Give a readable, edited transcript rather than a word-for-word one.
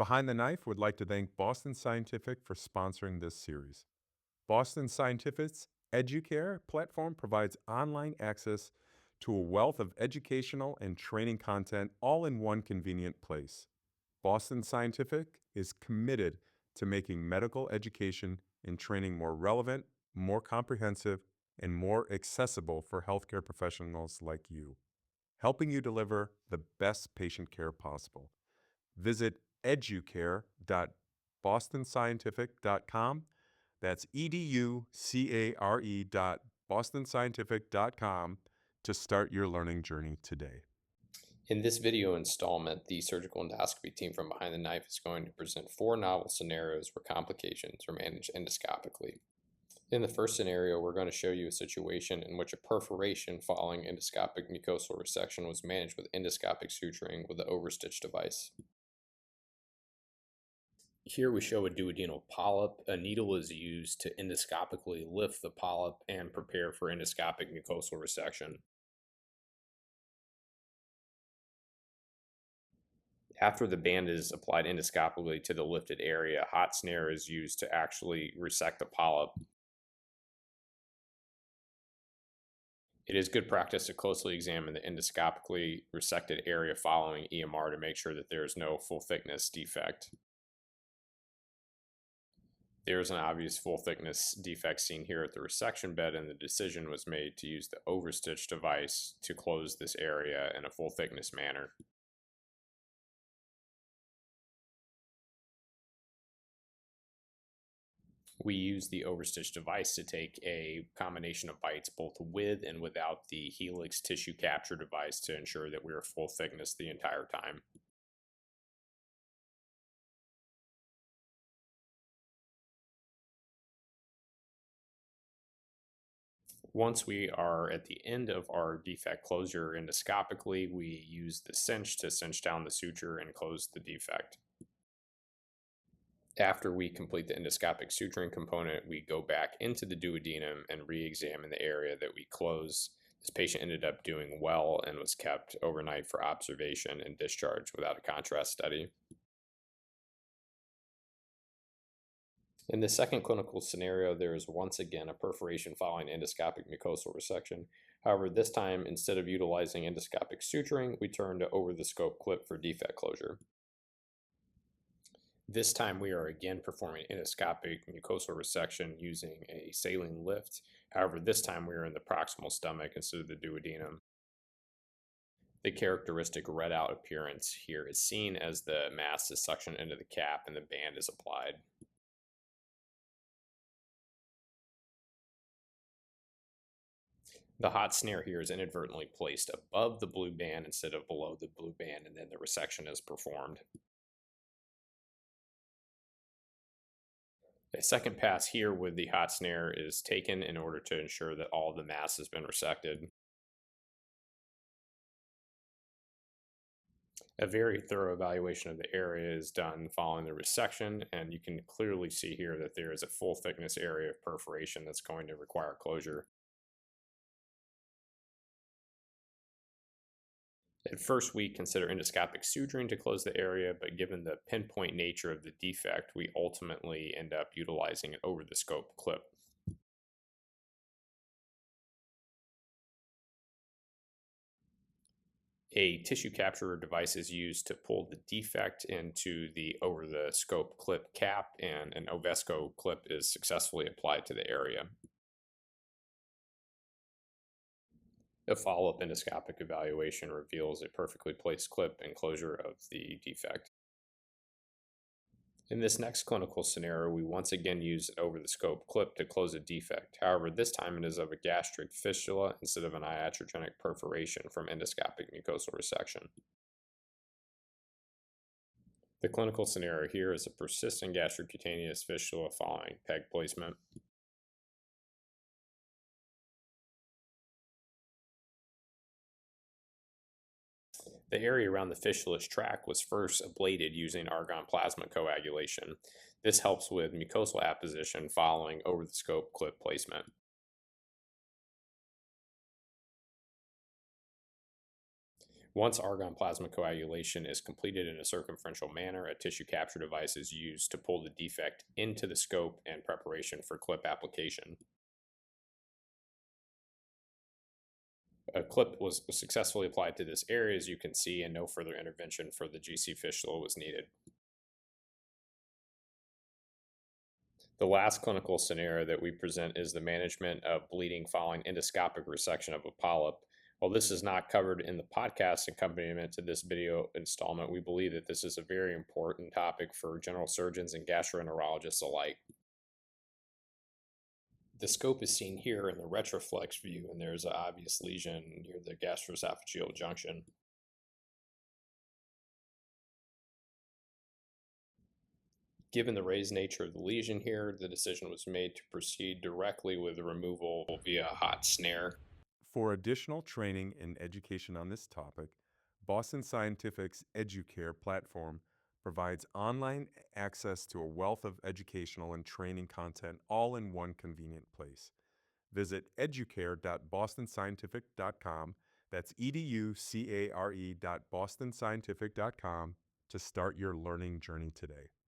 Behind the Knife would like to thank Boston Scientific for sponsoring this series. Boston Scientific's EduCare platform provides online access to a wealth of educational and training content all in one convenient place. Boston Scientific is committed to making medical education and training more relevant, more comprehensive, and more accessible for healthcare professionals like you, helping you deliver the best patient care possible. Visit educare.bostonscientific.com. That's educare.bostonscientific.com to start your learning journey today. In this video installment, the surgical endoscopy team from Behind the Knife is going to present 4 novel scenarios where complications are managed endoscopically. In the first scenario, we're going to show you a situation in which a perforation following endoscopic mucosal resection was managed with endoscopic suturing with the OverStitch device. Here we show a duodenal polyp. A needle is used to endoscopically lift the polyp and prepare for endoscopic mucosal resection. After the band is applied endoscopically to the lifted area, a hot snare is used to actually resect the polyp. It is good practice to closely examine the endoscopically resected area following EMR to make sure that there is no full thickness defect. There is an obvious full thickness defect seen here at the resection bed, and the decision was made to use the OverStitch device to close this area in a full thickness manner. We use the OverStitch device to take a combination of bites both with and without the Helix tissue capture device to ensure that we are full thickness the entire time. Once we are at the end of our defect closure endoscopically, we use the cinch to cinch down the suture and close the defect. After we complete the endoscopic suturing component, we go back into the duodenum and re-examine the area that we closed. This patient ended up doing well and was kept overnight for observation and discharged without a contrast study. In the second clinical scenario, there is once again a perforation following endoscopic mucosal resection. However, this time, instead of utilizing endoscopic suturing, we turn to over-the-scope clip for defect closure. This time we are again performing endoscopic mucosal resection using a saline lift. However, this time we are in the proximal stomach instead of the duodenum. The characteristic red out appearance here is seen as the mass is suctioned into the cap and the band is applied. The hot snare here is inadvertently placed above the blue band instead of below the blue band, and then the resection is performed. A second pass here with the hot snare is taken in order to ensure that all the mass has been resected. A very thorough evaluation of the area is done following the resection, and you can clearly see here that there is a full thickness area of perforation that's going to require closure. At first, we consider endoscopic suturing to close the area, but given the pinpoint nature of the defect, we ultimately end up utilizing an over-the-scope clip. A tissue capturer device is used to pull the defect into the over-the-scope clip cap, and an Ovesco clip is successfully applied to the area. A follow-up endoscopic evaluation reveals a perfectly placed clip and closure of the defect. In this next clinical scenario, we once again use an over-the-scope clip to close a defect. However, this time it is of a gastric fistula instead of an iatrogenic perforation from endoscopic mucosal resection. The clinical scenario here is a persistent gastrocutaneous fistula following PEG placement. The area around the fistula's tract was first ablated using argon plasma coagulation. This helps with mucosal apposition following over-the-scope clip placement. Once argon plasma coagulation is completed in a circumferential manner, a tissue capture device is used to pull the defect into the scope and preparation for clip application. A clip was successfully applied to this area, as you can see, and no further intervention for the GC fistula was needed. The last clinical scenario that we present is the management of bleeding following endoscopic resection of a polyp. While this is not covered in the podcast accompaniment to this video installment, we believe that this is a very important topic for general surgeons and gastroenterologists alike. The scope is seen here in the retroflex view, and there's an obvious lesion near the gastroesophageal junction. Given the raised nature of the lesion here, the decision was made to proceed directly with the removal via a hot snare. For additional training and education on this topic, Boston Scientific's EduCare platform provides online access to a wealth of educational and training content all in one convenient place. Visit educare.bostonscientific.com, that's educare.bostonscientific.com, to start your learning journey today.